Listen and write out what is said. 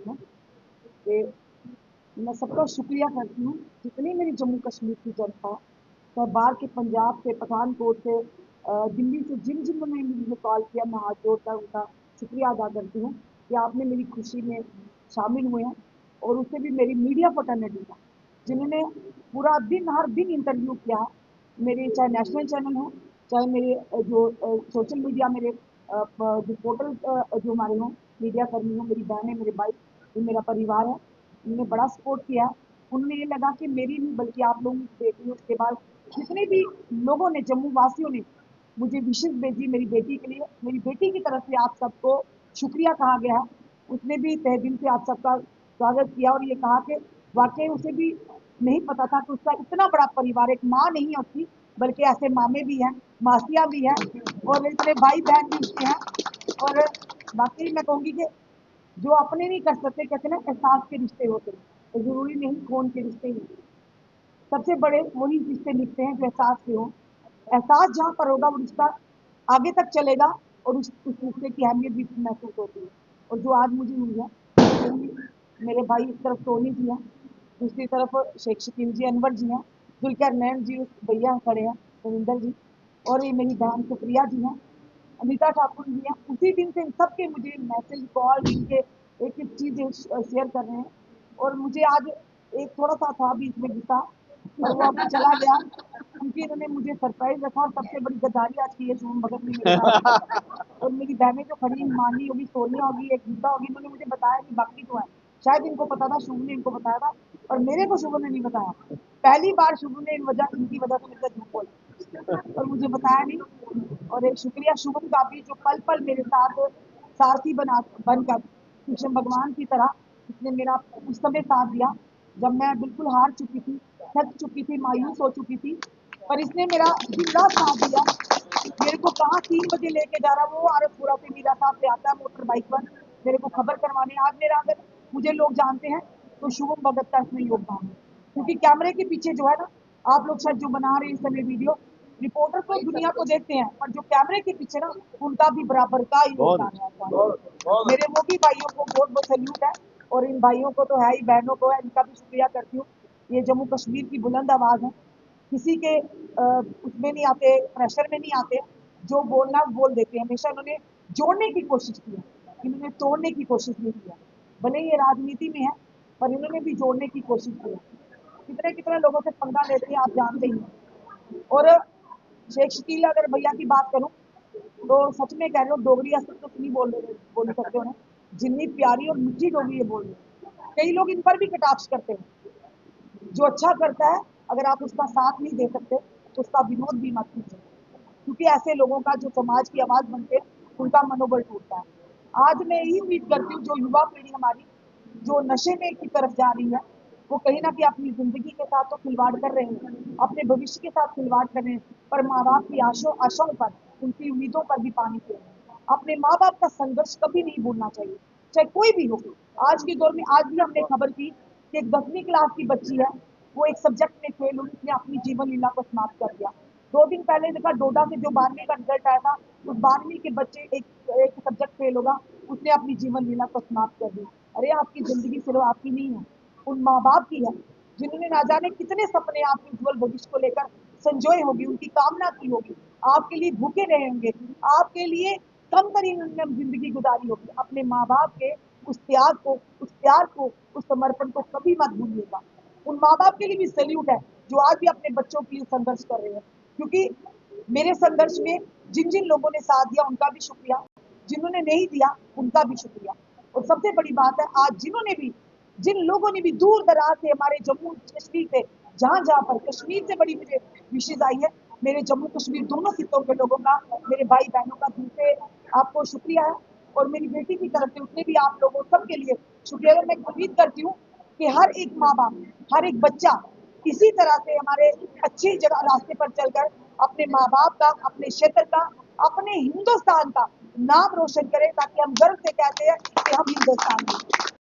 हैं कि मैं सबका शुक्रिया करती हूँ जितनी मेरी जम्मू कश्मीर की जनता, चाहे बाहर के पंजाब से, पठानकोट से, दिल्ली से, जिन जिन्होंने मुझे कॉल किया, मैं हाथ जोड़कर उनका शुक्रिया अदा करती हूँ कि आपने मेरी खुशी में शामिल हुए हैं। और उससे भी मेरी मीडिया फर्टर्निटी का, जिन्होंने पूरा दिन हर दिन इंटरव्यू किया, मेरे चाहे नेशनल चैनल हो, चाहे मेरे जो सोशल मीडिया, मेरे जो पोर्टल जो हमारे हों, मीडिया कर्मी हों, मेरी बहनें, मेरे भाई, ये मेरा परिवार है, उन्होंने बड़ा सपोर्ट किया। उन्हें ये लगा कि मेरी नहीं बल्कि आप लोगों की बेटी, उसके बाद जितने भी लोगों ने, जम्मू वासियों ने मुझे विशेष भेजी मेरी बेटी के लिए, मेरी बेटी की तरफ से आप सबको शुक्रिया कहा गया है। उसने भी तहे दिल से आप सबका स्वागत किया और ये कहा कि वाकई उसे भी नहीं पता था कि उसका इतना बड़ा परिवार, एक माँ नहीं है उसकी, बल्कि ऐसे मामे भी हैं, मासियाँ भी हैं और इतने भाई बहन भी उसके हैं। और बाकी मैं कहूँगी कि जो अपने नहीं कर सकते, कहते ना एहसास के रिश्ते होते हैं, तो जरूरी नहीं खून के रिश्ते ही, सबसे बड़े वही रिश्ते निकलते हैं जो एहसास के हों। एहसास जहाँ पर होगा वो रिश्ता आगे तक चलेगा और उस रिश्ते की अहमियत भी महसूस होती है। और जो आज मुझे हुई है, मेरे भाई एक तरफ टोनी जी हैं, दूसरी तरफ शेख शकील जी, अनवर जी हैं, जुल्करनैन जी भैया खड़े हैं, रविंदर जी, और ये मेरी बहन सुप्रिया जी हैं, अनीता ठाकुर जी हैं। उसी दिन से इन सबके मुझे मैसेज, कॉल, इनके एक एक चीज़ शेयर कर रहे हैं। और मुझे आज एक थोड़ा सा था बीच में गुस्सा, और वो अब चला गया क्योंकि इन्होंने मुझे सरप्राइज रखा। और सबसे बड़ी गद्दारी आज की है शुभम भगत ने मेरे साथ। और मेरी बहनें जो खड़ी, मानी होगी, सोनिया होगी, एक गीता होगी, इन्होंने मुझे बताया नहीं, बाकी तो है, शायद इनको पता था, शुभ ने इनको बताया था, और मेरे को शुभ ने नहीं बताया। पहली बार शुभ ने इनकी वजह से मेरे साथ झूठ बोला और मुझे बताया नहीं। और एक शुक्रिया शुभम का भी, जो पल पल मेरे साथ सारथी बनकर कृष्ण भगवान की तरह उसने मेरा उस समय साथ दिया जब मैं बिल्कुल हार चुकी थी, थक चुकी थी, मायूस हो चुकी थी, पर इसने मेरा जिंदा साथ दिया। मेरे को कहाँ 3 बजे लेके जा रहा, वो आरसपुरा से मीरा साहब से आता है मोटर बाइक पर मेरे को खबर करवाने। आज मेरा, अगर मुझे लोग जानते हैं तो शुभम भगत का इसमें योगदान है, क्योंकि कैमरे के पीछे जो है ना, आप लोग शायद जो बना रहे हैं इस समय वीडियो, रिपोर्टर तो दुनिया को देखते हैं, पर जो कैमरे के पीछे ना, उनका भी बराबर का योगदान है। मेरे वो भी भाइयों को बहुत बहुत सैल्यूट है, और इन भाइयों को तो है ही, बहनों को है, इनका भी शुक्रिया करती हूँ। ये जम्मू कश्मीर की बुलंद आवाज़ है, किसी के उसमें नहीं आते, प्रेशर में नहीं आते, जो बोलना बोल देते हैं। हमेशा उन्होंने जोड़ने की कोशिश की है, इन्होंने तोड़ने की कोशिश नहीं किया। भले ये राजनीति में है, पर इन्होंने भी जोड़ने की कोशिश की है। कितने कितने लोगों से पंगा लेते हैं, आप जानते ही हैं। और शेख शकील, अगर भैया की बात करूं तो सच में कह रहे हो, डोगरी असर तो नहीं बोल सकते हो, जितनी प्यारी और मीठी डोगरी ये बोल रहे हैं। कई लोग इन पर भी कटाक्ष करते हैं। जो अच्छा करता है, अगर आप उसका साथ नहीं दे सकते तो उसका विरोध भी मत कीजिए, क्योंकि ऐसे लोगों का जो समाज की आवाज बनते हैं, उनका मनोबल टूटता है। आज मैं यही उम्मीद करती हूँ, जो युवा पीढ़ी हमारी जो नशे में की तरफ जा रही है, वो कहीं ना कहीं अपनी जिंदगी के साथ तो खिलवाड़ कर रहे हैं, अपने भविष्य के साथ खिलवाड़ कर रहे हैं, पर माँ बाप की आशाओं पर, उनकी उम्मीदों पर भी पानी फेर रहे हैं। अपने माँ बाप का संघर्ष कभी नहीं भूलना चाहिए, चाहे कोई भी हो। आज के दौर में, आज भी हमने खबर की कि एक 10वीं क्लास की बच्ची है, वो एक सब्जेक्ट में फेल हुई, उसने अपनी जीवन लीला को समाप्त कर दिया। 2 दिन पहले देखा, डोडा में जो 12वीं का रिजल्ट आया था, उस 12वीं के बच्चे एक सब्जेक्ट फेल होगा, उसने अपनी जीवन लीला को समाप्त कर दी। अरे आपकी जिंदगी सिर्फ आपकी नहीं है, उन माँ बाप की है, जिन्होंने ना जाने कितने सपने आपके उज्जवल भविष्य को लेकर संजोए होगी, उनकी कामना की होगी, आपके लिए भूखे रहे होंगे, आपके लिए कम तरीन उन्होंने जिंदगी गुजारी होगी। अपने माँ बाप के उस त्याग को, उस प्यार को, उस समर्पण को कभी मत भूलिएगा। उन माँ बाप के लिए भी सैल्यूट है जो आज भी अपने बच्चों के लिए संघर्ष कर रहे हैं, क्योंकि मेरे संघर्ष में जिन जिन लोगों ने साथ दिया उनका भी शुक्रिया, जिन्होंने नहीं दिया उनका भी शुक्रिया। और सबसे बड़ी बात है, आज जिन लोगों ने भी दूर दराज से, हमारे जम्मू कश्मीर से, जहां जहां पर कश्मीर से बड़ी मुझे विशेष आई है, मेरे जम्मू कश्मीर दोनों खितों के लोगों का, मेरे भाई बहनों का दिल से आपको शुक्रिया है। और मेरी बेटी की तरफ से उसने भी आप लोगों सबके लिए शुक्रिया। मैं उम्मीद करती हूँ कि हर एक माँ बाप, हर एक बच्चा इसी तरह से हमारे अच्छी जगह रास्ते पर चलकर अपने माँ बाप का, अपने क्षेत्र का, अपने हिंदुस्तान का नाम रोशन करें, ताकि हम गर्व से कहते हैं कि हम हिंदुस्तान हैं।